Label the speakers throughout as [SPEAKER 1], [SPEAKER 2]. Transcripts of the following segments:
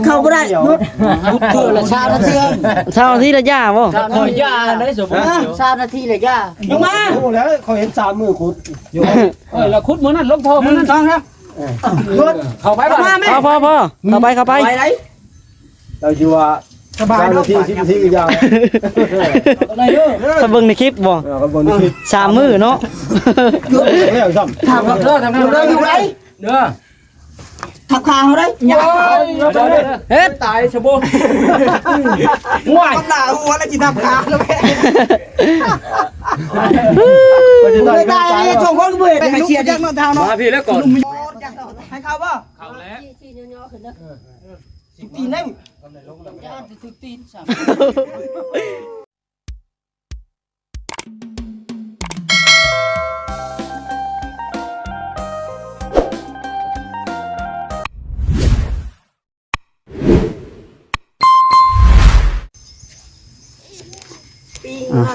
[SPEAKER 1] เข้าบ่ได้ยุดเกิดละชาวนาทีชาวนาทีละย่าบ่คอยย่าได้สมมุติชาวนาทีละย่าลงมาโอ้แล้วคอยเห็น3มือขุดอยู่แล้วขุดมื้อนั้นลงท่อมื้อนั้นต้องครับเข้าไปบ่พอเข้าไปไปไหนเราอยู่ว่าสบายเนาะ10 นาทียาวได้เด้อถ้าเบิ่งในคลิปบ่เบิ่งในคลิป3มื้อเนาะแล้วซ้ำทำเด้ออยู่ไหนเด้อทับขาเขาได้เฮ็ดตายชะโบง่วยหน้าหัวแล้วจิทับขาแล้วแม่ไม่ได้ชงคนเบื่อไปเชียร์จังเท้าเนาะมาพี่แล้วก่อนให้เข้าป่ะเข้าแล้วที่ย่อๆขึ้นนะตีนได้ถึงตีนสาม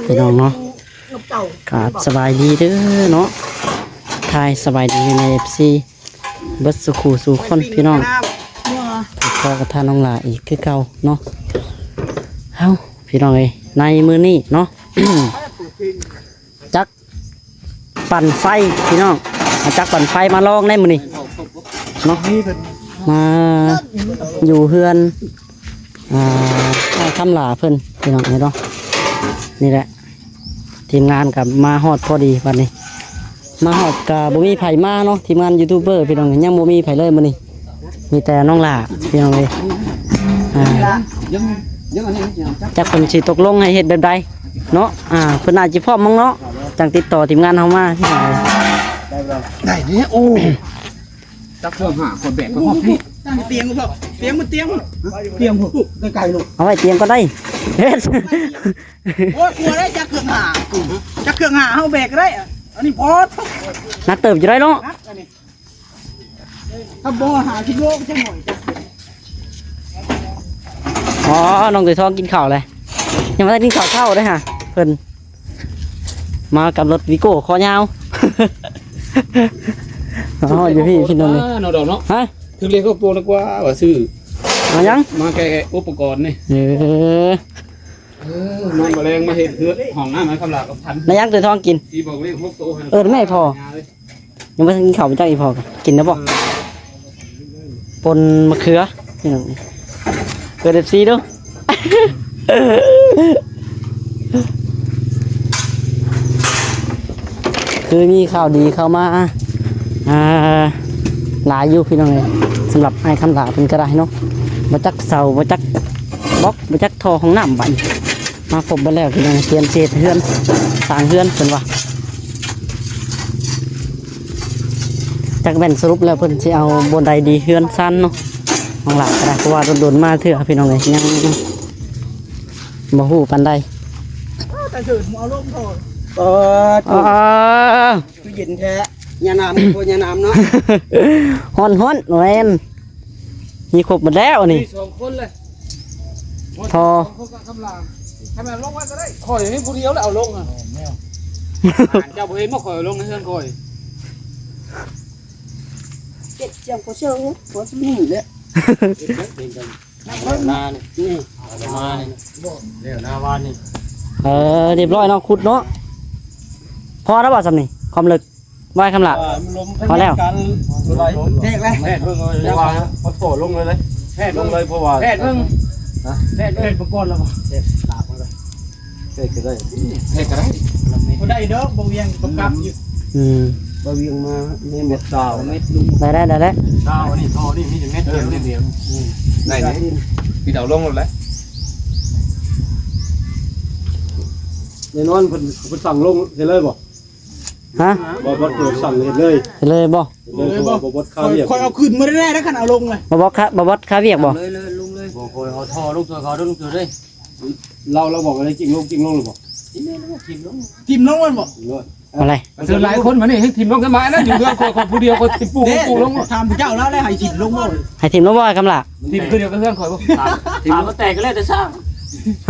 [SPEAKER 1] พี่น้องเนาะครับสบายดีเด้อเนาะทายสบายดีใน FC เบิดสุขสู่คนพี่น้องพอกับทานน้องหลาอีกคือเก่าเนาะเอ้าพี่น้องเอ้ยในมือนี้เนาะ จักปั่นไฟพี่น้องจักปั่นไฟมาลองได้มื้อนี้เนาะมาอยู่เฮือนคำหลาเพิ่นพี่น้องเนาะนี่แหละทีมงานกับมาฮอดพอดีวันนี้มาฮอดกับบ่มีไผมาเนาะทีมงานยูทูบเบอร์พี่น้องยังบ่มีไผเลยมื้อนี้มีแต่น้องหล่าพี่น้องเลยจักเพิ่นสิตกลงให้เฮ็ดแบบใดเนาะเพิ่นอาจสิพร้อมมั้งเนาะจังติดต่อทีมงานเฮามาพี่น้องได้นี่โอ้จักเพิ่มหาคนแบกก็พอพี่เตียงบ่เตียงมันเตียงไกลๆลูกเอาไว้เตียงก็ได้เฮ็ดโอ้ยกลัวได้จักเครื่องหาเฮาแบกได้อันนี้พอนักเติบอยู่ได้เนาะถ้าบ่หาคิดโลกจังหน่อยอ๋อน้องตัวทองกินข้าวเลยยังไม่ได้กินข้าวเช้าเลยฮะเพิ่นมากับรถวิโก้คอยาวอ๋ออยู่พี่นนท์นี่น้องดอกเนาะฮะคือเรียกเขาโปรแล้วกว่าซื้อมายังมาแกอุปกรณ์นี่น้องแมลงมาเห็ดเพื่อห้องน้ำไหมคำลากับพันนายยักษ์ตัวทองกินที่บอกว่าพวกโตไม่พอยังไม่กินข้าวไปจ้าอีพอกินนะบอกปนมะเขือเกิดเด็ดซีด้วยคือมีข่าวดีเข้ามาหลายอยู่พี่น้องเลยสำหรับไอ้คำลาเป็นกระไรเนาะมาจักเสามาจักบล็อกมาจักทอของน้ำบันมาพบมาแล้วพี่น้องเตรียมเศษเฮือนสร้างเฮือนเป็นว่าจากแบ่นสรุปแล้วเพิ่นจะเอาบนใดดีเฮือนสั้นเนาะของหลักก็ได้เพราะว่าโดนมาเถอะพี่น้องเลยยังบ่ฮู้ปานใดแต่เกิดเอาลมโทษคือเย็นแท้ยาน้ำพอยาน้ำเนาะฮ้อนแหวนมีครบหมดแล้วนี่2คนเลยพอทำไมลงไว้ก็ได้คอยให้ผู้เดียวแล้วเอาลงอ่ะเจ้าบ่เห็นมาคอยลงให้เพื่อนคอยเจ็ดจังก็เชื่อว่าสมิงเลยนานี่มาเดี๋ยวนาวานนี่เรียบร้อยเนาะขุดเนาะพอแล้วบ่สำนี่ความลึกไว้คำละพอแล้วแทกเลยแทกเพิ่งเลยวางพอโตลงเลยแทกลงเลยเพราะว่าแทกเพิ่งแทกประกอบแล้วป่ะแทกตากมาเลยแทกก็ได้แทกก็ได้ก็ได้เด้อบ่เวียงประกับอยู่บ่เวียงมาเม็ดดาวเม็ดลุงได้ดาวนี่ท่อนี่มีแต่เม็ดเดียวได้นี่พี่ดาวลงแล้วแน่นอนเพิ่นสั่งลงเฮ็ดเลยบ่ฮะบ่เปิดสั่งเฮ็ดเลยบ่บ่ข้าวเวียกคอยเอาขึ้นมาได้แล้วคันเอาลงเลยบ่ข้าวเวียกบ่เลยลงเลยบ่คอยเอาท่อลงตัวเขาลงตัวเลยเราบอกอะไรจริงลงหรือบ่ทิมลงมันบ่อะไรเจอหลายคนมานี่ให้ทิมลงกันมาแล้วอยู่เรื่องคนผู้เดียวคนทิมปูลงทำเจ้าแล้วได้ให้ทิมลงบ่ให้ทิมลงบ่กำลังทิมคือเดียวกับเพื่อนคอยบ่ทิมมันแตกก็แล้วแต่สร้าง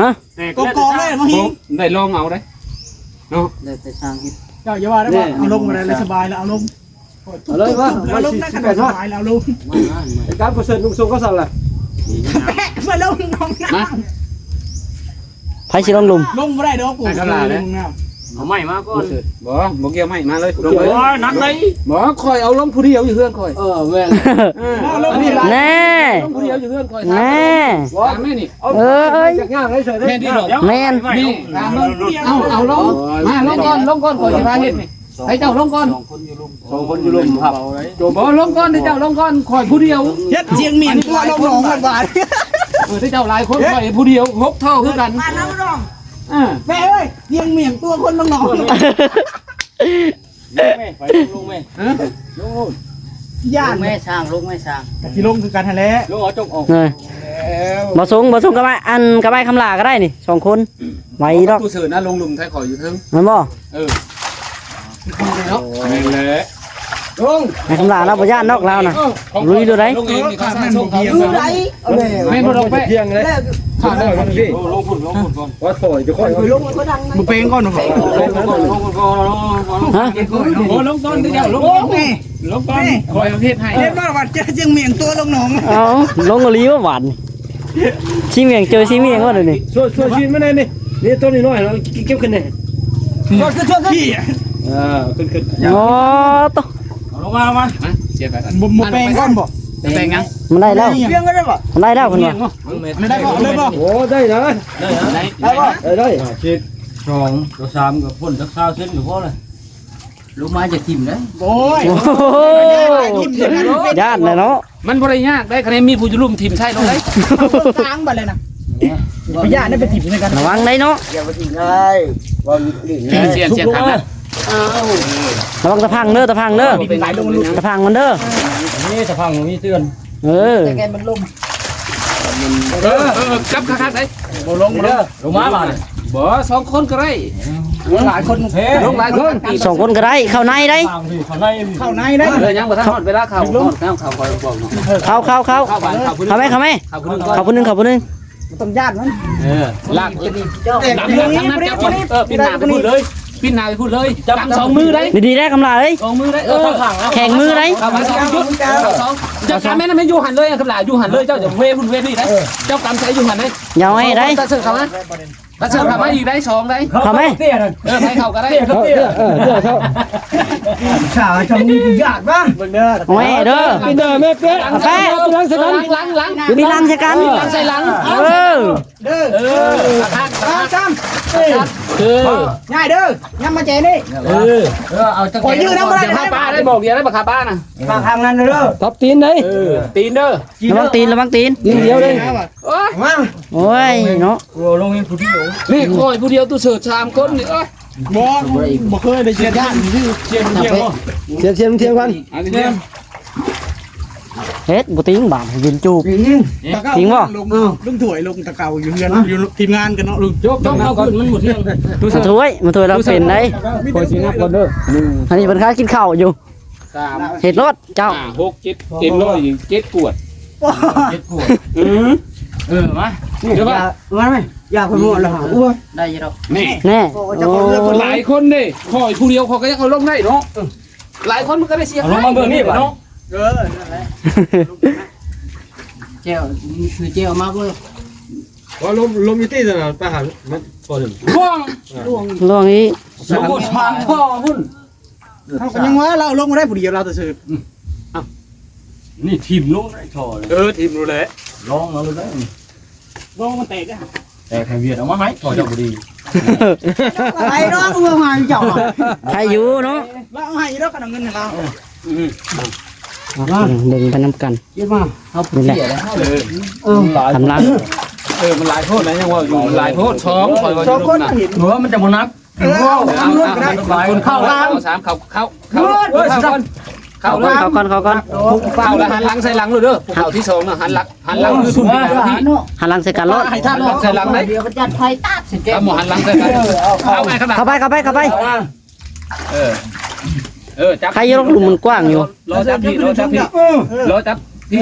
[SPEAKER 1] ฮะกองเลยมาหิงได้ลองเอาได้เนาะได้แต่สร้างเจ้าอย่าว่าได้ว่าเอาลงมาเลยสบายแล้วเอาลงเอาเลยว่าเอาลงได้ขนาดสบายแล้วลงไอ้การกุศลลุงทรงก็สั่งแหละ
[SPEAKER 2] มาลงน้องน้
[SPEAKER 1] ไผสิลงหลุม
[SPEAKER 2] ำลงไม่ได้ดอกกูลงน้
[SPEAKER 3] เอาใหม่มาก่อน
[SPEAKER 4] บ่เกี่ยวไม่มาเลย
[SPEAKER 3] โอ้ยนักเลย
[SPEAKER 4] บ่คอยเอาลงผู้เดียวอยู่เฮือนคอย
[SPEAKER 3] แม่น
[SPEAKER 2] ำลงนี่ละ
[SPEAKER 1] แน่
[SPEAKER 4] ลงผู้เดียวอยู่เฮือนคอย
[SPEAKER 1] แน่
[SPEAKER 4] ถามแม่นี่
[SPEAKER 1] เอ้ย
[SPEAKER 3] จากย่างได้เฉยได้
[SPEAKER 4] แม่ที่ดอก
[SPEAKER 1] แม่น
[SPEAKER 4] นี่ถามเอาลงมาลงก่อนคอยสิพาเฮ็ดนี่ให้เจ้าลงก่อน
[SPEAKER 3] สองคนอยู่ลุมครับ
[SPEAKER 4] บ่ลงก่อนให้เจ้าลงก่อนคอยผู้เดียว
[SPEAKER 2] เฮ็ดเจียงเมียนตัวลงหนองกันบาด
[SPEAKER 4] ให้เจ้าหลายคนคอยผู้เดียวงบเท่าคือกัน
[SPEAKER 2] มาน้ำรองแม่เอ้ยเจียงเมียนตัวคนลงหนอง
[SPEAKER 3] แม่ไปลุงแม่
[SPEAKER 2] ย่าน
[SPEAKER 3] แม่ช่างลุงแม่ช่าง
[SPEAKER 2] ที่ลงคือการทะเล
[SPEAKER 3] ลุงเอาจงออก
[SPEAKER 1] เอ้ยบ่สูงกับไอ้อันกับไอ้คำลาก็ได้นี่2คนไหวดอก
[SPEAKER 4] ผู้สื่อนะลงหลุมไทยขออยู่เทิง
[SPEAKER 1] แม่นบ่
[SPEAKER 4] เนาะแม่นเลย
[SPEAKER 1] ไอ้คำลาเราบ่ย่านนอกแล้วน่ะลุยดูได้
[SPEAKER 4] ลงเองนี่ก็สร้างส่งเขา
[SPEAKER 2] คือไรเอาเลย
[SPEAKER 4] แม่นบ่ลงไป
[SPEAKER 3] เพียงเลย
[SPEAKER 4] ขาดเลย
[SPEAKER 3] ลงพุ่นก่อน ว่าถอยจะค่อย
[SPEAKER 2] ลงมันก็ดังมึงเพลงก่อนหนู
[SPEAKER 3] ลงก่อน
[SPEAKER 1] ฮะ
[SPEAKER 4] โอ้ลงก่อนเดี๋ยวลง
[SPEAKER 2] โอ้แม่
[SPEAKER 4] ลงก่อนคอยประเทศให้
[SPEAKER 2] เรียกว่าวัดเจียงเมียนตัวลงหนอง
[SPEAKER 1] เอาลงกะลีว่าหวานชิเมียงเจอชิเมียงว่าเดี๋ยวนี้
[SPEAKER 3] ช่วยชีนมาหน่อยนี่นี่ต้นนี้น้อยเราเก็บขึ้นนี่
[SPEAKER 2] ช่วยพี่
[SPEAKER 3] ขึ้น
[SPEAKER 1] โอ้ต
[SPEAKER 3] ลงมา
[SPEAKER 4] เจ็บไป
[SPEAKER 2] บ่แปลงก่อนบ่
[SPEAKER 4] แปลงยัง
[SPEAKER 1] มันได้แล้ว
[SPEAKER 2] เพียงก็ได้บ่
[SPEAKER 1] มันได้แล้วคนว่า
[SPEAKER 2] ไม่ได้บ่เลยบ่
[SPEAKER 3] โอ้ได้นะ
[SPEAKER 2] ได้บ่
[SPEAKER 3] ได้ชิดสองตัวสามกับพ่นสักข้าวเส้นกับพ่อเลยลูกไม้จะทิ่มเลย
[SPEAKER 2] โอ้ย
[SPEAKER 1] โอ้โหย่านเลยเนาะ
[SPEAKER 4] มันบ่ได้ยากได้คะแนนมีผู้อยู่ลุ่มทีมใช่ลงได้
[SPEAKER 2] ทางบ่เลยนะพญาได้ไปถิ่มในกัน
[SPEAKER 1] ระวังได้เนาะ
[SPEAKER 3] อย่าไปทิ่มได้ว่า
[SPEAKER 4] เสียนทางนะ
[SPEAKER 1] ระวังตะพังเด้อตะพังเด้อ
[SPEAKER 2] ไหลลงมัน
[SPEAKER 1] ตะพังมันเด้อ
[SPEAKER 3] นี่สะพังมีเตือน
[SPEAKER 1] เออ
[SPEAKER 2] แต่แกมันลม
[SPEAKER 4] จับคักๆได้
[SPEAKER 3] ลงมาบ้าน
[SPEAKER 4] บ่สองคนก็ได้
[SPEAKER 2] หลายคน
[SPEAKER 4] ลงหลายคน
[SPEAKER 1] สองคนก็ได้เข้าในได้
[SPEAKER 3] ทางที่ข้างใน
[SPEAKER 2] เข้าในได้
[SPEAKER 4] เลยยังบ่ทันฮอดเวลาเข้าคอยบอกเนาะ
[SPEAKER 1] เข้า
[SPEAKER 4] เข้าบ้านเข้าพื้น
[SPEAKER 1] เข้าไหม
[SPEAKER 4] เข้าพื้นก่อน
[SPEAKER 1] เข้าผู้หนึง
[SPEAKER 2] ต้องญาติมัน
[SPEAKER 4] ลากหลังทั้งนั้นจับปินหน้าไปพูดเลยปินหน้าไปพูดเลยจับสองมือได้
[SPEAKER 1] ดีๆได้กำลาเอ้ย
[SPEAKER 4] สองมือได้ข้าง
[SPEAKER 1] แข่งมือได้
[SPEAKER 4] เข้ามาสองจุดสองเจ้ากำแม่นไม่อยู่หันเลยครับหล่ะอยู่หันเลยเจ้าจะเวพุ่นเวนี่ได้เจ้ากำใช้อยู่หันได้
[SPEAKER 1] ยาวให้ได้
[SPEAKER 4] ตาเสือเข้ามาตาเสือเข้ามาอีกได้สองได้
[SPEAKER 1] เข้าไหม
[SPEAKER 4] ให้เข้าก็ได้
[SPEAKER 2] ชาจังนี่ญาติบ้าง
[SPEAKER 1] เอาไว้เด้อ
[SPEAKER 3] กินเด้อแม่เป็ด
[SPEAKER 1] แป๊ะ
[SPEAKER 4] หลัง
[SPEAKER 1] มีลังใช่กัน
[SPEAKER 4] ใส่หลัง
[SPEAKER 1] เออ
[SPEAKER 2] เด้อจ้ำง่ายเด้อย่ำมาเจนี่
[SPEAKER 3] เอาจัง
[SPEAKER 2] คอยยืนนะบ่ได้
[SPEAKER 4] ข้าป้าได้บอกเดียวได้บักข้าป้านะ
[SPEAKER 2] มาทางนั้นเด้อ
[SPEAKER 3] ทับตีนได้
[SPEAKER 4] ตีนเด้อ
[SPEAKER 1] ระวังตีน
[SPEAKER 3] ตีนเดียวเลย
[SPEAKER 2] มา
[SPEAKER 1] โอ้ยเนาะ
[SPEAKER 3] ลงเงินผู้ที่อยู่
[SPEAKER 4] นี่คอยผู้เดียวตู้เสือชามคนนี่เอ้ย
[SPEAKER 2] บ่เคยได้เชียร์ญาติชื่อ
[SPEAKER 3] เชียงกัน
[SPEAKER 1] เฮ็ดบ่ติงบาดให้ยินจูบ
[SPEAKER 2] ลุงถวยลุงตะเกาอยู่เฮือนอยู่ทีมงานกันเนาะลุง
[SPEAKER 3] ยกต้องเอาก่อนมันหมดเที่ยง
[SPEAKER 1] มาถวยเราเป็นได้
[SPEAKER 3] คอยชี้นับก่อนเด้อ
[SPEAKER 1] อันนี้เพิ่นค้ากินข้าวอยู่
[SPEAKER 4] 3
[SPEAKER 1] เฮ็ดรถเจ้า
[SPEAKER 4] 5 6 7 7กวด
[SPEAKER 3] มา
[SPEAKER 4] เดี๋ยวว่า
[SPEAKER 2] มาไหมอยากไปหมดแล้วอ้วน
[SPEAKER 3] ได้ยี่ดอก
[SPEAKER 4] นี่
[SPEAKER 1] แน่
[SPEAKER 2] จะขอเลือกคน
[SPEAKER 4] หลายคนนี่คอยผู้เดียวเขาก็ยังเอาลงได้เนาะหลายคนมันก็ได้เสีย
[SPEAKER 3] ลงมาเบอร์นี่ป่ะเนาะ
[SPEAKER 2] นั่นแหละ
[SPEAKER 3] เจ้าคือเจ้ามาเบอร์
[SPEAKER 5] ว่าลมอยู่ที่นั่นน่ะไปหามันพอถึง
[SPEAKER 4] พ่วง
[SPEAKER 1] ล่วงนี้
[SPEAKER 3] สมมุติผ่านพ่อหุ่น
[SPEAKER 2] เขาก็ยังว่าเราลงมาได้ผู้เดียวเราแต่สืบ
[SPEAKER 3] นี่ทีมลงได้ชอเลย
[SPEAKER 4] ทีมรู้แหละ
[SPEAKER 3] ลองเอาเลยได้
[SPEAKER 2] ลงมันแตกอ่ะ
[SPEAKER 3] แต่ใครเวียดเอามาไหมชอเจ้าบุรี
[SPEAKER 2] ไอ้ร้องเมืองหายเจ้า
[SPEAKER 1] ใครอยู่เนาะ
[SPEAKER 2] เราให้แล้วกันเงินให้เรา
[SPEAKER 1] เบิ่งไปนำกัน
[SPEAKER 3] คิดมาเอาผู้เสียแล้วหลาย
[SPEAKER 1] กำลัง
[SPEAKER 4] มันหลายโทษนะยังว่าอยู่มันหลายโทษช้อมคอยว่า
[SPEAKER 2] สองคนเห็น
[SPEAKER 3] หัวมันจะบ่นัก
[SPEAKER 4] คนเข้าแล้วสามเข้าเข้าเข้าเลย
[SPEAKER 1] เขาก่อน
[SPEAKER 4] เข้าแล้วหันหลังใส่หลังเลยเด้อเข้าที่สองนะหันหลังคือทุนที่
[SPEAKER 1] หันหลังใส่กันรถ
[SPEAKER 4] ให้ท่านใส่หลังได้
[SPEAKER 3] เดี๋ยวก็จัดไฟตัดสิเจ้
[SPEAKER 4] เอาหมอหันหลังใส่กันเอาไงขนาด
[SPEAKER 1] เข้าไป
[SPEAKER 4] จับ
[SPEAKER 1] ใครอยู่หลุมมันกว้างอยู่
[SPEAKER 4] รอจับพี่รอจับพี่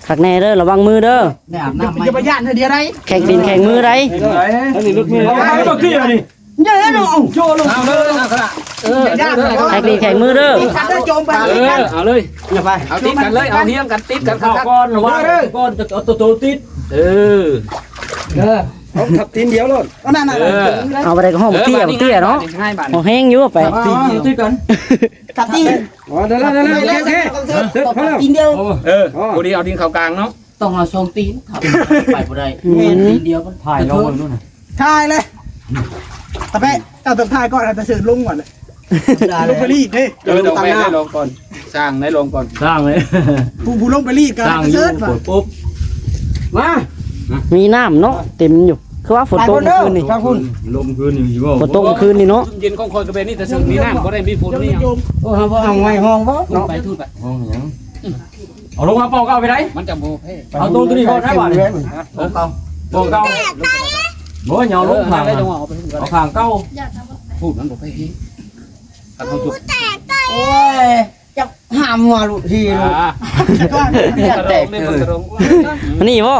[SPEAKER 1] ขักแน่เด้อระวังมือเด้อ
[SPEAKER 3] เนี่ยน้ำ
[SPEAKER 2] อย่าไปย่านเธอเดียวไร
[SPEAKER 1] แข่งตีนแข่งมือได้
[SPEAKER 3] อันนี้รถมือเอาไปบักที่อันนี้
[SPEAKER 2] เยอะเนาะโจลง
[SPEAKER 4] เอาเลยเอาขนาด
[SPEAKER 1] แข่งดีแข่งมือเด้อ
[SPEAKER 2] ขัดได้โจมไป
[SPEAKER 4] เอาเลย
[SPEAKER 2] อย่าไป
[SPEAKER 4] เอาติดกันเลยเอาเฮี้ยงกันติดกัน
[SPEAKER 3] ข้าวก้อนหรือว่าก้อนจะเอาตัวติด
[SPEAKER 4] เออ
[SPEAKER 5] เอาขับตีนเดียวเลย
[SPEAKER 2] นั่น
[SPEAKER 1] เอาไปได้ก็ห้องเตี้ยเนาะ
[SPEAKER 4] ง่ายบาท
[SPEAKER 1] ห้องแห้งอยู่ไป
[SPEAKER 3] ติดกัน
[SPEAKER 2] ขัดตี
[SPEAKER 5] อ๋อได้แล้วโอเคเสร็จพอแล้ว
[SPEAKER 2] ตีนเดียว
[SPEAKER 4] เออกูดีเอาดินเข้ากลางเนาะ
[SPEAKER 3] ต้องเอาทรงตีนครับไปบ่ได้ตีนเดียวมันถ่ายลงนู่นน่ะ
[SPEAKER 2] ทายเลยตะเป๊ะเอาตะทายก่อนแต่สื่อลุงก่อนเลยลงไปรีดเด้
[SPEAKER 4] เออลงไปได้ลงก่อนสร้างได้ลงก่อน
[SPEAKER 3] สร้างเลย
[SPEAKER 2] ผู้ลงไปรีดกัน
[SPEAKER 3] สร้างอ
[SPEAKER 2] เซิ
[SPEAKER 3] ยู่
[SPEAKER 2] ร์ชว่ะ
[SPEAKER 3] ปุ๊บ
[SPEAKER 2] มา
[SPEAKER 1] มีน้ำเนาะเต็มอยู่คือว่าฝนตกคืนนี่
[SPEAKER 2] ฟังคุณ
[SPEAKER 3] ลมคืนอยู่บ่
[SPEAKER 1] ฝนตกคืนนี่เนาะ
[SPEAKER 4] เย็นของคนกระเบนนี่แต่ซึ่งมีน้ำก็ได้มีฝนนี่
[SPEAKER 2] โอ้โหเอาไว้ห้องบ่
[SPEAKER 4] ลงไปทูดไป
[SPEAKER 3] ห้องหยังเอาลงมาปอกเอาไปไหน
[SPEAKER 4] มันจะโมเพ่
[SPEAKER 3] เอาตัวนี้ก่อนได้บ่เนี่ยปอกเอาบ่เหนียวลงข้าง
[SPEAKER 4] ได้จังหวะเอาไปทูดกัน
[SPEAKER 3] เอาข้างเก้า
[SPEAKER 4] พูดมันบอกเพ่ทำเขาจุด
[SPEAKER 2] โอ้ยจะห้ามหัวลูกทีลูก
[SPEAKER 4] ก็แตกเลยมันกระรง
[SPEAKER 1] อันนี้บ่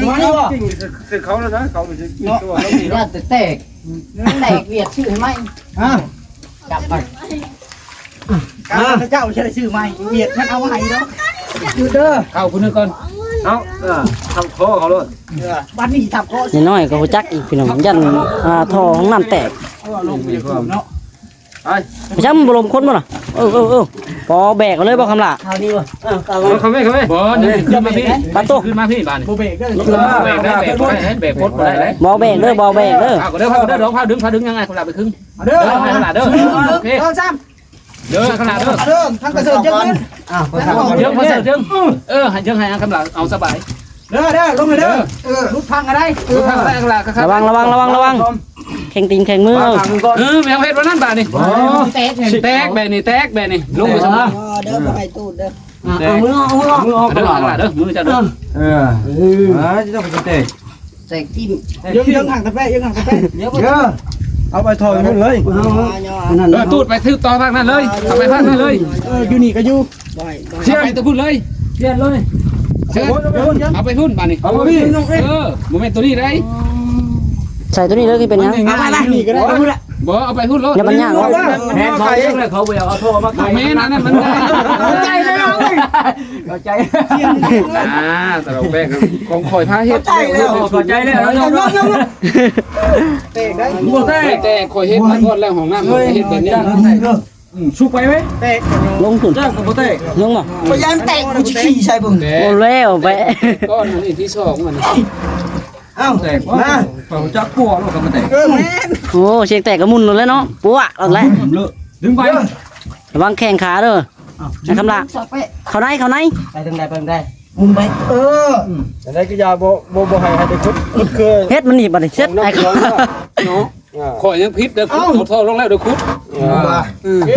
[SPEAKER 2] มานี่บ่
[SPEAKER 5] คือเขาแล้วนะเขาไปกินตัวแล้วนี่
[SPEAKER 3] ญาติแตกเวียดชื่อให้ไหม
[SPEAKER 2] อ่ะ
[SPEAKER 3] จับไป
[SPEAKER 2] เจ้าใช้ชื่อใหม่เวียดมันเอาให้เนาะอยู่เด้อ
[SPEAKER 4] เข้าคุณนึกก่อน
[SPEAKER 5] เอาทำคอเขาเลย
[SPEAKER 2] บ้านนี้ทับคอ
[SPEAKER 1] นี่น้อยก็บ่จักอีกพี่น้องยันท่อของน้ำแตก
[SPEAKER 2] ลงไปเนาะ
[SPEAKER 1] ไม่ใช่มันบ่ลมคนบ่ล่ะปอแบกเลยบ่คำล่ะ
[SPEAKER 2] คราวนี้บ่
[SPEAKER 5] เขาไม่
[SPEAKER 4] บอลขึ้นมาพี่
[SPEAKER 1] ปาโต
[SPEAKER 4] ขึ้นมาพี่บ้าน
[SPEAKER 2] โบเบกก็
[SPEAKER 4] แบกได้แบกได้แบกพดได้เลย
[SPEAKER 1] บ่แบกเด้อบ่แบกเด้อ
[SPEAKER 4] เอาก็เด้อพาเด้อร้องพาดึงยังไงคนละไปครึ่ง
[SPEAKER 2] เด้อ
[SPEAKER 4] ขนาดเด้อโอเค
[SPEAKER 2] เด้อซ้ำ
[SPEAKER 4] เด้อขนาดเด้อ
[SPEAKER 2] เด้อทั้งกระเซิร์เยอะขึ้น
[SPEAKER 4] เยอะพอเสร็จเยอะให้เยอะให้คำหลังเอาสบาย
[SPEAKER 2] เด้อลงเลยเด้อรุดพังอะไร
[SPEAKER 4] ดูทางแรกละครับ
[SPEAKER 1] ระวังแข่งตีนแข่งมือ
[SPEAKER 4] แมวเห็ดวันนั้นบ้านนี่แตกแบบนี้แตกแบบนี้ลงไปสมอง
[SPEAKER 2] เด้อไปตูดเด้อ
[SPEAKER 3] เอามือออก
[SPEAKER 4] เด้อขนาดเด้อมือจะเด้อ
[SPEAKER 3] จะต้องไปเตะ
[SPEAKER 2] แตกจิ้มยังห่างตะแปะยังห่างตะแปะ
[SPEAKER 3] เดี๋ยว
[SPEAKER 5] เอาไปถอยนู่นเลย
[SPEAKER 4] ตูดไปทืบต่อภาคนั้นเลยเอาไปภาคนั้นเลย
[SPEAKER 2] อยู่นี่ก็อยู่
[SPEAKER 4] เชื่อไปตัวพุ่นเลยเชื่อเลยเชื่อเอาไปพุ่นบ้านนี่
[SPEAKER 5] เอาพี่
[SPEAKER 4] โมเมนต์ตัวนี้ได้
[SPEAKER 1] ใส่ตัวนี้เลยคือเป็นยัง
[SPEAKER 2] เอาไปนี่ก็ได้ดูละ
[SPEAKER 4] บ่เอาไปพุ่นรถ
[SPEAKER 1] อย่ามันยากหรอก
[SPEAKER 3] แม่เขาเองเลยเขาไปเอาโทรมา
[SPEAKER 4] แม่นั่นมันได้
[SPEAKER 2] ใจเลยเอาเลย
[SPEAKER 3] เข้าใจ
[SPEAKER 4] แต่เราแบกของคอยพาเฮ็ด
[SPEAKER 3] เข้าใจเลยแล้ว
[SPEAKER 2] เตะได้
[SPEAKER 3] บ่เตะ
[SPEAKER 4] แต่คอยเฮ็ดมาก่อนแล้วของน้ำเฮ็ดแบบนี้
[SPEAKER 3] ชุกไปไหม
[SPEAKER 2] เตะ
[SPEAKER 1] ลงสุด
[SPEAKER 3] จ้างกับบ่เตะ
[SPEAKER 1] ลงบ่
[SPEAKER 2] พยายามเตะกูจะขี่ใส่บึง
[SPEAKER 4] แต่
[SPEAKER 1] โอ้แล้วไป
[SPEAKER 4] ก้อนนี้ที่สองมัน
[SPEAKER 2] เอ้า
[SPEAKER 3] เตะว่าเขาจักปัวลูกกับบ่เตะ
[SPEAKER 2] แม่น
[SPEAKER 1] โอ้เสียงแตกก็มุนเลยเนาะปัวเอาแล้ว
[SPEAKER 3] เลอะดึงไป
[SPEAKER 1] ระวังแข้งขาเด้อนะคำล่ะเขาไหน
[SPEAKER 2] ไปทางใดไปทางใดมุมไป
[SPEAKER 5] แต่ได้ก็ยาบ่ให้ได้คุดคือ
[SPEAKER 1] เฮ็ดมันหนีบบัดนี้เซ็ตไอ้เขา
[SPEAKER 4] เนาะคอยยังพิษเด้อคุดเอาท่อลงแล้วเด้อคุด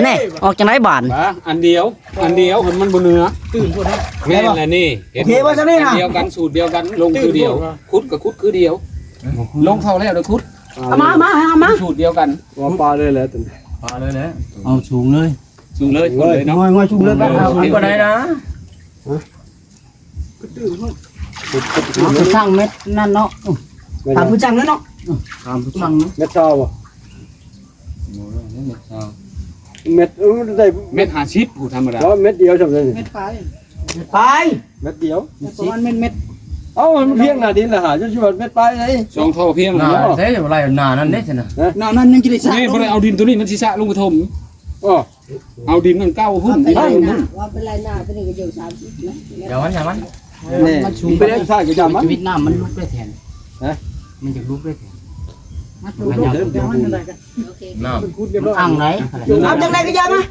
[SPEAKER 1] แน่ออกจากไหนบาน
[SPEAKER 4] อันเดียวมันบ่เนื้อตื่นพวกนั้นแม่นแหละนี่เห็นเดียวกันสูตรเดียวกันลงคือเดียวคุดกับคุดคือเดียวลงเท่าแล้วเด้อคุด
[SPEAKER 1] เอามา
[SPEAKER 4] สูตรเดียวกัน
[SPEAKER 5] ว่าปลาเลยแหละตึง
[SPEAKER 3] ปาเลยแหละเอาสูงเลย
[SPEAKER 4] สูงเลยเลยเนาะ
[SPEAKER 2] งอยชุ่มเลย
[SPEAKER 3] เอาขึ้นก็ได้นะ
[SPEAKER 2] ผู้ช่างเม็ดนั่นเนาะถามผู้ช่างแล้วเนาะ
[SPEAKER 3] ตามสั่งนะ
[SPEAKER 5] เม็ดเช้าบ่เม็ดได้
[SPEAKER 4] เม็ด50ผู้ธรรมดา
[SPEAKER 5] เม็ดเดียวจำได้
[SPEAKER 2] เม็ดไป
[SPEAKER 5] เม็ดเดียว
[SPEAKER 2] ประมาณเม็ด
[SPEAKER 5] เอ้ามันเพียงหน้าดินละหาจะชวนเม็ดปลายไง
[SPEAKER 4] สองท่อเพียง
[SPEAKER 3] หนา
[SPEAKER 4] เนาะ
[SPEAKER 3] เท่อะไรหนานั่นเด้สินะ
[SPEAKER 2] ๆนั่นยังกินได้ซ่า
[SPEAKER 4] นี่บ่ได้เอาดินตัวนี้มันสิสะลงไปถม
[SPEAKER 5] อ๋อ
[SPEAKER 4] เอาดินมันเก้าหุ่นดินมัน
[SPEAKER 6] ว่าเป็นไรหน้าเป็นก็อยู่30นะ
[SPEAKER 3] อย่ามันอย่ามัน
[SPEAKER 5] นี่ไปได้ซ่าก็จำมั้ย
[SPEAKER 3] ชีวิตน้ำมันลุกได้แทนมันจะลุกได้แทน
[SPEAKER 2] มาดูดูมันได้กัน
[SPEAKER 6] โอเค
[SPEAKER 3] น้ำอ่างไหน
[SPEAKER 2] เอาจังได๋ก็ยามา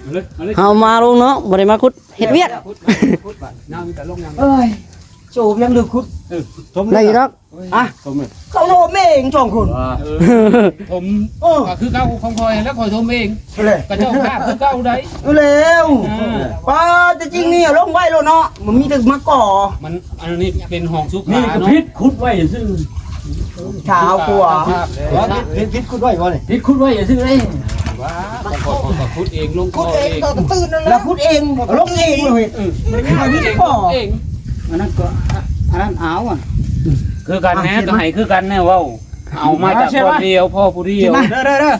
[SPEAKER 1] เอามาลงเนาะบ่ได้มาคุดเฮ็ดเวียก
[SPEAKER 4] น้ำแต่ลงยัง
[SPEAKER 2] เอ้ยโจมยังลึกคุด
[SPEAKER 1] ได้อยู่ดอก
[SPEAKER 2] เขาโลมเอง2คน
[SPEAKER 4] ผมคือเก้าของคอยแล้วคอยทมเอง
[SPEAKER 2] เลย
[SPEAKER 4] กระเจ้าภาพคือเก้าได้
[SPEAKER 2] เร็วป้าแต่จริงนี่ลงไว้แล้วเนาะมันมีแต่มาก่อ
[SPEAKER 4] มันอันนี้เป็นห้องซุป
[SPEAKER 3] นี่
[SPEAKER 4] ขา
[SPEAKER 3] ก็
[SPEAKER 4] เนาะ
[SPEAKER 3] พิษคุดไว้อย่าซื้อ
[SPEAKER 2] เช้ากลัว
[SPEAKER 5] พิษคุดไว้บ่นี่
[SPEAKER 3] พิษคุดไว้อย่าซื้อเลย
[SPEAKER 4] ว่าต้องคุดเองลงค
[SPEAKER 2] คุ
[SPEAKER 4] อ
[SPEAKER 2] ด
[SPEAKER 4] เอ
[SPEAKER 2] เอง
[SPEAKER 4] ง
[SPEAKER 2] ตอนตื่นนั่นแหละแล้วคุดเองลงเองเลย
[SPEAKER 4] มันไม่ได้ก่อเอง
[SPEAKER 2] อันนั้นก็อันนั้นเอาอ่ะ
[SPEAKER 4] คือกันแน่ตัวไหนคือกันแน่ว้า เอามาจากคนเดียวพ่อผู้เดียว
[SPEAKER 2] มาเด้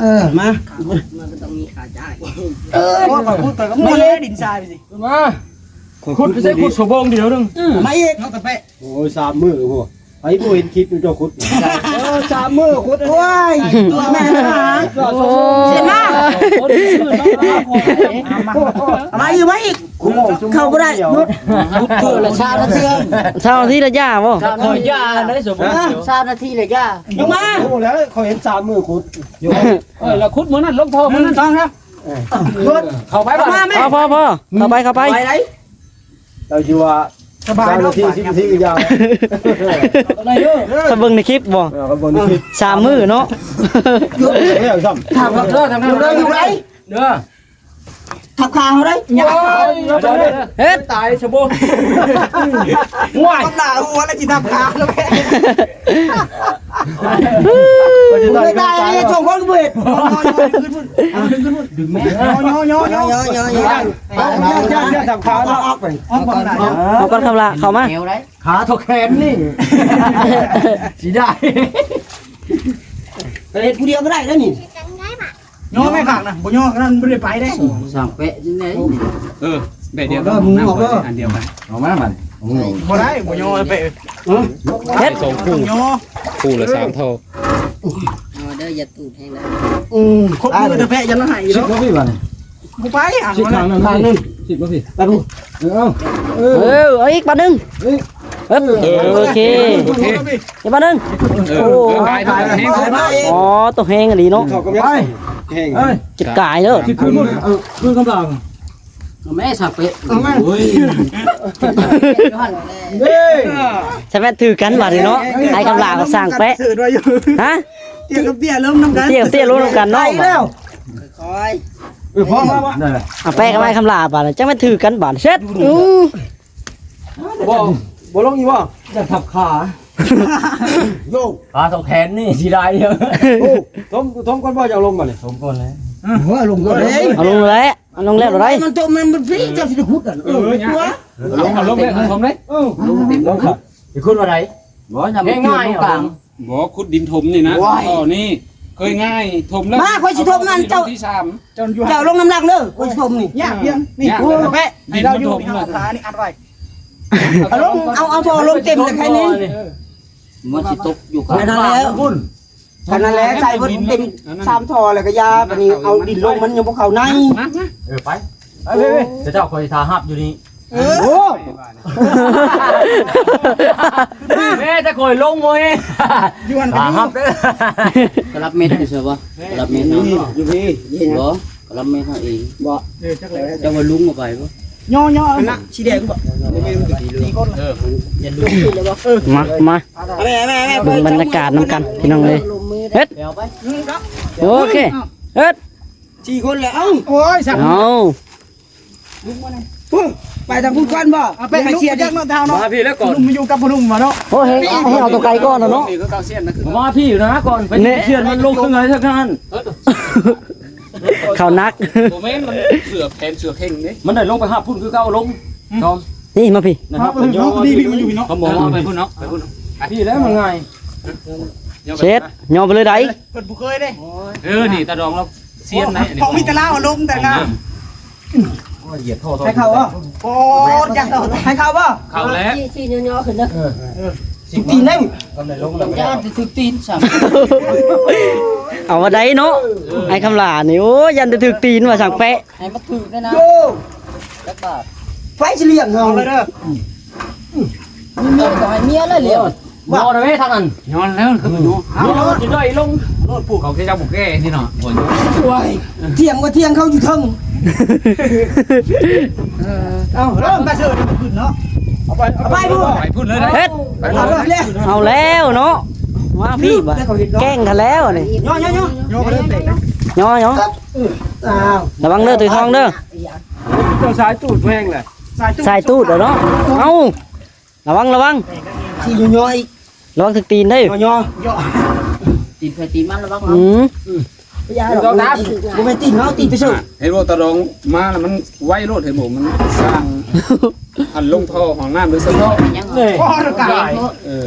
[SPEAKER 2] อมา
[SPEAKER 6] มันก็ต้องมีค่าจ่าย
[SPEAKER 2] ว่าพูดไปก็ไม่ได้ดินทรายไปสิ
[SPEAKER 3] มาขุดไปใส่ขุดโฉบงเดียวนึง
[SPEAKER 2] มาอีกเอาตะเปะ
[SPEAKER 1] โอ้ย3มื้อโหไอ้บ่เห็นคลิปอยู่เจ้าคุด
[SPEAKER 2] 3 มื้อขุดโอ้ยตัวแม่หาเสียมามาอีกเข้าก็ได้รถ
[SPEAKER 3] ขุดละชาละเทือง
[SPEAKER 1] เช้าที่ละย่าบ่
[SPEAKER 3] ขอยาได้สมบูรณ์
[SPEAKER 6] 3 นาทีเลยจ้า
[SPEAKER 2] ลงมา
[SPEAKER 1] โอ้แล้วเขาเห็น3มื้อคุด
[SPEAKER 4] แล้วคุดมื้อนั้นลงท่อมื้อนั้น
[SPEAKER 2] ต้องครับรถ
[SPEAKER 4] เข้าไปบ่
[SPEAKER 2] มาแม่
[SPEAKER 1] พอเข้าไป
[SPEAKER 2] ไปไหน
[SPEAKER 1] เราอยู่ว่า
[SPEAKER 2] สบายเนาะ
[SPEAKER 1] 10 นาทีก็ยาว
[SPEAKER 2] อะไรเด้อ
[SPEAKER 1] ถ้าเบิ่งในคลิปบ่ก็เบิ่งในคลิป3มื้อเนาะแล้วซ้ำ
[SPEAKER 2] ถามเด้อทำเด้ออยู่ไหน
[SPEAKER 3] เด้อ
[SPEAKER 2] ทับขาเขาได้อย่า
[SPEAKER 3] เฮ็ดตายโฉบง
[SPEAKER 2] ว้ายหน้าหัวแล้วจิทับขาแล้วแม่ไม่ได้เลยส่งคนเบิดดึงแม่ย่อทำขาแล้วออกไปออกไป
[SPEAKER 1] เอาก่อนคำละเข้ามา
[SPEAKER 3] ขาทกแขนนี่สิได้
[SPEAKER 2] ไปเฮ็ดผู้เดียวก็ได้แล้วนี่ย่อไม่ขากนะบ่ย่อนั่นบ่ได้ไปได้
[SPEAKER 6] สั่งเป๊ะจังได๋
[SPEAKER 4] แบบเดียวกันอันเดียวกัน
[SPEAKER 3] เอามาบัด
[SPEAKER 2] บ่ได้บ่ย่อไป
[SPEAKER 1] เฮ็ด
[SPEAKER 4] 2คู่
[SPEAKER 2] ย่อ
[SPEAKER 4] คู่ละ3เท่า
[SPEAKER 6] เอาเด้ออย่าตูดแห้งนะ
[SPEAKER 2] ครบมือจะแพ้ยันให้
[SPEAKER 3] สิบ
[SPEAKER 2] เนาะ
[SPEAKER 3] บ่พี่บัด
[SPEAKER 2] บ่ไปอ่ะ
[SPEAKER 3] สิบทางนึงสิบบ่พี่
[SPEAKER 1] ไปพุ่ง
[SPEAKER 3] เอา
[SPEAKER 1] อีกบาทนึงโอเคอีกบาทนึง
[SPEAKER 4] กายแห้ง
[SPEAKER 1] อ๋อตัวแห้งอันนี้เนาะ
[SPEAKER 5] เขาก็ไม่แห้ง
[SPEAKER 3] เอ้ย
[SPEAKER 1] จิตกายเด้อ
[SPEAKER 3] สิบขึ้นขึ้นกำลัง
[SPEAKER 6] แม่สั่งเป๊ะ
[SPEAKER 2] เอาแม่
[SPEAKER 3] โอ้ย
[SPEAKER 2] เด้
[SPEAKER 1] ใช่ไหมถือกันบาดนี้เนาะไอ้กำลาก็สร้างแปะ
[SPEAKER 2] สื่อด้วยอยู่
[SPEAKER 1] ฮะ
[SPEAKER 2] เตี้ยกับเตี้ยเริ่มนำกัน
[SPEAKER 1] เตี้ยกับเตี้ยรู้นำกันเนาะ
[SPEAKER 2] แล้ว
[SPEAKER 6] ค่อย
[SPEAKER 3] พอมาได้
[SPEAKER 1] เอาแปะกับไอ้คำลาบาดจังไม่ถือกันบาดเช็ด
[SPEAKER 3] บ่ลงอีบ่จะทับขาโยกขาทกแขนนี่สิได้เด้อ
[SPEAKER 5] ทมก่อนบ่จะเอาลงมาเลย
[SPEAKER 3] สมก่อนเลย
[SPEAKER 2] หัวลงก็ได้
[SPEAKER 1] เอาลงแล้วเอาลงแล้วได้
[SPEAKER 2] มันโตมันฟรีจะสิขุดอ่ะหัว
[SPEAKER 4] เอาลงเลยผมเลย
[SPEAKER 3] ลงครับสิคุณว่าไดบ่ยำง่ายๆกลาง
[SPEAKER 4] บ่คุดดินถมนี่นะอ๋อนี่เคยง่ายถมแล้วที่3
[SPEAKER 2] จนอยู่
[SPEAKER 7] เจ้าลงน้ำหนักเด้อคนชมนี่
[SPEAKER 2] ยากเพียงนี่กูแปะให้เราอยู่นี่ขานี่อันไร
[SPEAKER 7] เอาลงเอาโทรลงเต็มเลยแค่นี้
[SPEAKER 6] มันสิตกอยู่ข้าง
[SPEAKER 7] นั่นแล้วขนาดแล้วใส่บนเต็ม3ท่อแล้วก็ยาบัดนี้เอาดินลงมันยังบ่เข้าใน
[SPEAKER 3] ไปเจ้าคอยทาหับอยู่นี่
[SPEAKER 7] โอ้
[SPEAKER 3] แม่จะคอยลงมวย
[SPEAKER 2] อยู่อัน
[SPEAKER 3] ทาหับ
[SPEAKER 6] กระลับเม็ดนี่ใช่ป่ะกระลับเม็ดเนาะ
[SPEAKER 7] อยู่พี่
[SPEAKER 6] บ่กระลับเม็ดเฮาเอง
[SPEAKER 2] จักแล้ว
[SPEAKER 6] จะว่าลุงมาไปบ่
[SPEAKER 2] ย่อนะสีแดงบ่ตีก้นเลย
[SPEAKER 6] อย่าลุงเลยบ่
[SPEAKER 1] มา
[SPEAKER 7] แม่
[SPEAKER 1] เบิ่งบรรยากาศนำกันพี่น้องเลย
[SPEAKER 6] ลงมือ
[SPEAKER 1] เฮ็ด
[SPEAKER 6] เดี๋ยวไป
[SPEAKER 1] โอเคเฮ็ด
[SPEAKER 7] 4คนแล้วเอ้า
[SPEAKER 2] โอ้ยสั่ง
[SPEAKER 1] เอา
[SPEAKER 7] ไปทางพุ่นก่อนบ่
[SPEAKER 2] เอาไปให้เสียจังเนาะเท้าเนาะ
[SPEAKER 3] มาพี่แล้วก่อน
[SPEAKER 2] ลุงมาอยู่กับพนุ่มมาเนาะ
[SPEAKER 1] โอ้เฮ้ยให้เอาตัวไกลก่อนเนาะ
[SPEAKER 4] นี่ก็เก้าเส้นนะคือ
[SPEAKER 3] มาพี่อยู่นะก่อนไปเชียนมันลงขึ้นไงสักนั้น
[SPEAKER 1] เขานัก
[SPEAKER 4] โมเมนต์มันเสือแผนเสือเข่งนี่
[SPEAKER 3] มันได้ลงไปหับพุ่นคือเก้าลงจอม
[SPEAKER 1] นี่มาพี่
[SPEAKER 3] นะครับ
[SPEAKER 2] ดีพี่มันอยู่เนาะ
[SPEAKER 4] เขาบอกว่าไปพุ่นเนาะไปพุ่น
[SPEAKER 3] พี่แล้วมันง่าย
[SPEAKER 1] เช็ดยอมไปเลยได้
[SPEAKER 2] เพิ่นบ่เคยเด้
[SPEAKER 4] นี่ตาดองเราเซียนนะ
[SPEAKER 2] ของมีแต่ลาวลงแต่งาน
[SPEAKER 3] เหยียดท่อ
[SPEAKER 7] ให้เข้าบ่
[SPEAKER 2] โอ้จังเนาะ
[SPEAKER 7] ให้เข้าบ่
[SPEAKER 4] เขาแล้ว
[SPEAKER 6] ชี้ย่อๆขึ้นเด้อ
[SPEAKER 7] สิตีนได้
[SPEAKER 3] ก็ได้ลงแล้ว
[SPEAKER 6] ย่าสิถึกตีนสั่ง
[SPEAKER 1] เอามาได้เนาะไอ้คำลานี่โอ้ยันจะถึกตีนว่าสั่งแปะ
[SPEAKER 6] ให้มันถึกได้นะ
[SPEAKER 7] โย
[SPEAKER 6] จักบาท
[SPEAKER 7] ไฟสิเลี้ยงเฮา
[SPEAKER 2] เอาเลยเด้อ
[SPEAKER 6] มีเมียก็ให้เมียเลยเหลียว
[SPEAKER 3] นอนได้ไหมทางนั้น
[SPEAKER 4] ย้อนแล้วคือมันย้อน
[SPEAKER 3] นอนจะได้ลง
[SPEAKER 4] โน่นผูกเขาแค่เจ้าบุกแก่นี่เนาะโอ้ย
[SPEAKER 7] เที่ยงก็เที่ยงเขาอยู่เทิง
[SPEAKER 2] เอาเริ่มมาเสิร์ฟขึ้นเนาะ
[SPEAKER 7] ไปบ่
[SPEAKER 4] ไปพุ่นเลยนะ
[SPEAKER 1] เฮ็ด
[SPEAKER 7] เอาเลย
[SPEAKER 1] เอาแล้วเนาะมาพี่บ่แกล้งกันแล้วนี่
[SPEAKER 7] ย่อ
[SPEAKER 2] โยกเริ่มเตะ
[SPEAKER 1] ย่อ
[SPEAKER 7] อ้าว
[SPEAKER 1] ระวังเด้อถือทองเด้อ
[SPEAKER 5] เจ้าสายตูดแม่งแหละ
[SPEAKER 1] ใส่ตู้เด้อเนาะเอาระวัง
[SPEAKER 7] สิย่ออีก
[SPEAKER 1] ระวังถึกตีนเด้อ
[SPEAKER 7] ย่อ
[SPEAKER 6] ตีนไปตีนมันระวัง
[SPEAKER 1] อืม
[SPEAKER 7] ยาดอกบ่แม่นตีนเฮาตีนไปซื่อ
[SPEAKER 4] เห็นว่าตะรองมาแล้วมันไว้โลดเห็นบ่มันสร้างอันลงท่อของน้ำหรือสะท่อ
[SPEAKER 2] พ่อระกาศ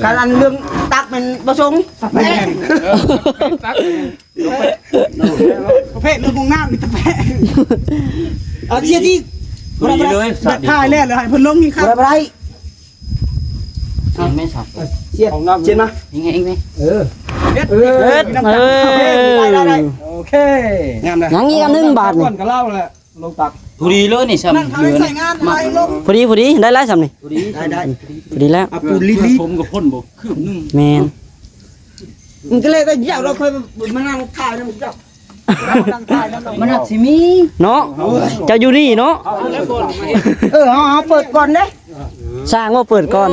[SPEAKER 7] การอันเรื่องตักมันบ่สง
[SPEAKER 4] ตัก
[SPEAKER 2] ประเภทเรื่องมองหน้ามีตะแปะ
[SPEAKER 7] เอาเสียที่
[SPEAKER 3] พอดีเลย
[SPEAKER 2] บัดท่ายแล้วเลยให้เพิ่นลงนี่ครับ
[SPEAKER 7] บ่ได้
[SPEAKER 6] ไม่สับ
[SPEAKER 7] เสียเสียมา
[SPEAKER 6] ยังไงเองไหม
[SPEAKER 2] เด็ด
[SPEAKER 7] ได้
[SPEAKER 2] โอเค
[SPEAKER 7] งามเลย
[SPEAKER 1] ยังอีกอันนึงบาทนี่
[SPEAKER 2] ก่อนก็เล่าแหละลงตัก
[SPEAKER 3] พอดีเลยนี่ซ้ำ
[SPEAKER 2] นั่งทำ
[SPEAKER 3] เหลือ
[SPEAKER 2] ใส่งานอะไรลง
[SPEAKER 1] พอดีได้แล้วสำนี่
[SPEAKER 7] ได้
[SPEAKER 1] พอดีแล้ว
[SPEAKER 7] อ่ะปูลิลิ
[SPEAKER 3] ผมกับพ่นบ่คืบนึง
[SPEAKER 1] แมน
[SPEAKER 7] มันก็เลยก็ยาวเราเคยมานั่งถ่ายนะมึงจับนั่งถ่ายนั่ง
[SPEAKER 6] มันหักสิมี
[SPEAKER 1] เนาะเจ้าอยู่นี่เนาะ
[SPEAKER 7] เอาเปิดก่อนเด้
[SPEAKER 1] สร้างว่าเปิดก่อน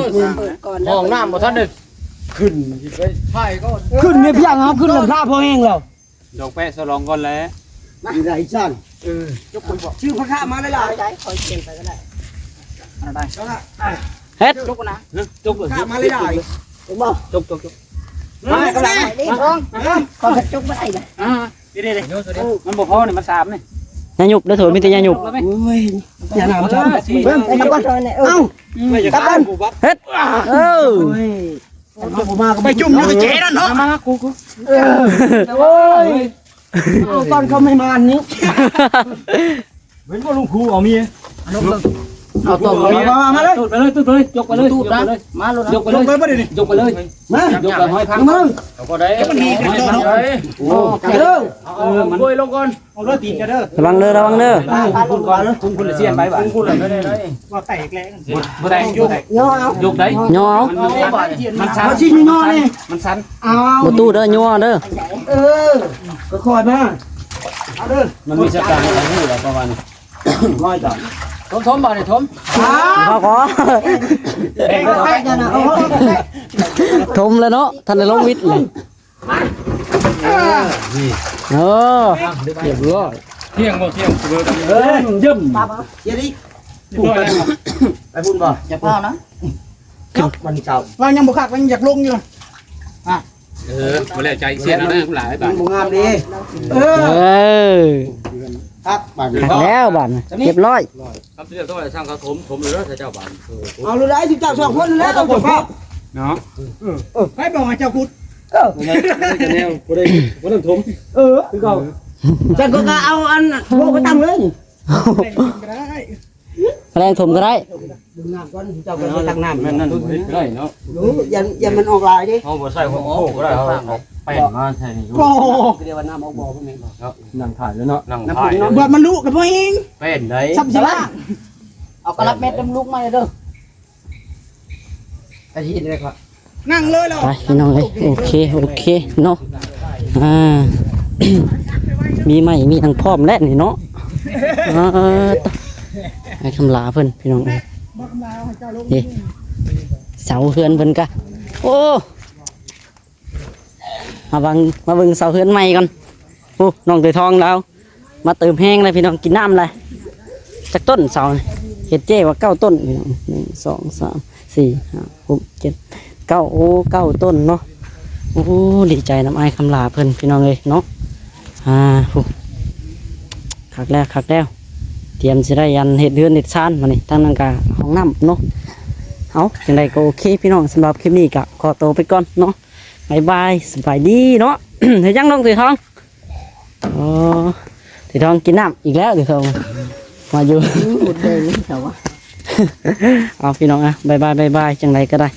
[SPEAKER 3] ห้องน้ำบ่ทันได้ขึ้นไปไผก็
[SPEAKER 7] ขึ้นเนี่ยพี่ยังครับขึ้นลำท่าพอเองแล้ว
[SPEAKER 4] ดอกแปะสลองก่อนแล้ว
[SPEAKER 7] อยู่ไหนจันชื่อพระข้ามาได้หลาย
[SPEAKER 1] เฮ็ด
[SPEAKER 4] จุกเลย
[SPEAKER 7] ข้ามาได้หลายบ่จกมาก็ได้
[SPEAKER 6] ก็กระจุกไม่ได้เลย
[SPEAKER 4] มันบ่พอนี่มัน3นี่
[SPEAKER 1] ยาหยุบได้อโถมีแต่ยาหยุบ
[SPEAKER 7] อย่าหนาวจังเพิ่มไปกับก่อนเอ้ากับก่อน
[SPEAKER 1] เฮ็ดเออ
[SPEAKER 2] ไปจุ่มแล้วก็เจ๊นั่นเนาะ
[SPEAKER 7] โอ้ยตอนเขาไม่มาอันนี้
[SPEAKER 3] เว้นว่าลุงครูเอามี
[SPEAKER 6] เอาตัว
[SPEAKER 7] มาเลย
[SPEAKER 3] ตูดไปเลยตูดไปเลยยกไปเลย
[SPEAKER 6] ตูดนะมาลง
[SPEAKER 3] ยกไป
[SPEAKER 2] ล
[SPEAKER 3] เล
[SPEAKER 2] ง
[SPEAKER 3] ย
[SPEAKER 2] ไปบ่ได้นี่
[SPEAKER 3] ยกไปเลย
[SPEAKER 7] มาย
[SPEAKER 3] กไปห้อยพัง
[SPEAKER 7] มา
[SPEAKER 3] เอาก็ได้
[SPEAKER 2] มันมีกันเนาะ
[SPEAKER 7] โอ้เด้อ
[SPEAKER 3] มันด้วยลงก่อน
[SPEAKER 2] เอาเลือดตีนกันเด้อ
[SPEAKER 1] ระวังเด้อระวังเด้อ
[SPEAKER 3] คุณก่อนคุณคุณเสียนไปบ่คุณเลยได้
[SPEAKER 2] ว่าแตกแรง
[SPEAKER 3] บ่ได้ยก
[SPEAKER 7] ย่อเอา
[SPEAKER 3] ยกได้
[SPEAKER 1] ย่อเอา
[SPEAKER 3] มันชัน
[SPEAKER 7] มาชิ้นย่อนี่
[SPEAKER 3] มันชัน
[SPEAKER 7] เอา
[SPEAKER 1] บ่ตู้เด้อย่อเด้อ
[SPEAKER 7] ก็คอยมาเอาเด้อ
[SPEAKER 3] มันมีสตางค์อะไรอยู่แล้วประมาณ
[SPEAKER 7] ร้อยจ้ะ
[SPEAKER 3] ทมบ่เนี่ยทม
[SPEAKER 1] พอขอ
[SPEAKER 3] เด็ก
[SPEAKER 7] ไปกันนะเอา
[SPEAKER 1] ทมแล้วเนาะท่านได้ลงวิทย์เลยเออเรียบร้อย
[SPEAKER 3] เที่ยงบ่เที่ยงย่ำ
[SPEAKER 7] เดี๋ยวนี้
[SPEAKER 3] ไปพุ่นบ่
[SPEAKER 6] อย่าเผานะ
[SPEAKER 7] วันเจ้า
[SPEAKER 2] เรายังบ่คักมันอยากลงอยู่
[SPEAKER 4] บ่แล้วใจเสียนะนะหลายบา
[SPEAKER 7] มั
[SPEAKER 4] ท
[SPEAKER 7] นบ่งามดี
[SPEAKER 1] เออ
[SPEAKER 7] ครับบาด
[SPEAKER 1] หักแล้วบาดน่ะเรียบร้อย
[SPEAKER 3] ครับเดี๋ยวต้องไปสร้างเขาถมเลยเด้อเจ้าบ้าน
[SPEAKER 7] เอาลูกได้สิเจ้าสองคนแล้วต้องจบครับ
[SPEAKER 4] เนาะ
[SPEAKER 2] ไปบอกให้เจ้ากุด
[SPEAKER 3] แนวบ่ได้บ่ต้องถม
[SPEAKER 7] คือเขาจะก็เอาอันโบกไปตั้งเลย
[SPEAKER 2] ก็ได้
[SPEAKER 1] แรงถมก็ได้
[SPEAKER 7] ดึงน้ำก่อนเจ้าก็ไปตั้งน้ำ
[SPEAKER 3] นั่นได้เนาะ
[SPEAKER 7] รู้ยันมันออกลายดิ
[SPEAKER 3] เฮาบ่ใส่หัวโอ้ก็ได้เฮาเอาแป้งมาใส่นี่
[SPEAKER 2] โอ้
[SPEAKER 7] เดี๋ยวว่าน้ำออกบ่อพวกนี้
[SPEAKER 3] นั่งถ่ายแล้วเนาะนั่งถ่าย
[SPEAKER 2] เบื่อมันรู้กับพ่อเอง
[SPEAKER 3] แป้นได้
[SPEAKER 2] ซับสิล่า
[SPEAKER 6] เอากระลับเม็ดน้ำลูกมาเลยเด้อ
[SPEAKER 7] ไอ้ที่นี่ครับ
[SPEAKER 2] นั่งเลยแล้ว
[SPEAKER 1] ไปพี่น้องเอ้ยโอเคเนาะอ่า มีไหมมีทั้งพร้อมและนี่เนาะให้คำลาเพิ่นพี่น้องเอ้ยนี่เสาเฮือนเพิ่นกะโอ้มาเบิ่งเสาเฮือนใหม่ก่อนโอ้น้องตัวทองเรามาเติมแห้งเลยพี่น้องกินน้ำเลยจากต้นเสานี่เห็ดเจ้ว่า9 ต้นพี่น้อง1 2 3 4 5 6 7 9โอ้9 ต้นเนาะโอ้ดีใจน้ำไอ้ายคำลาเพิ่นพี่น้องเลยเนาะคักแล้วเตรียมสิได้ยันเห็ดเดือนเห็ดซานมานี่ตั้งนังกาห้องน้ำเนาะเอาจังใดก็โอเคพี่น้องสำหรับคลิปนี้ก็ขอตัวไปก่อนเนาะบายบายสบายดีเนาะ เฮ้ยยังน้องถือทองอ๋อถือทองกินน้ำอีกแล้วถือทองมาอยู่
[SPEAKER 6] หมดเลยนี่แต่ว่า
[SPEAKER 1] เอาพี่น้องอะบายบายจังใดก็ได้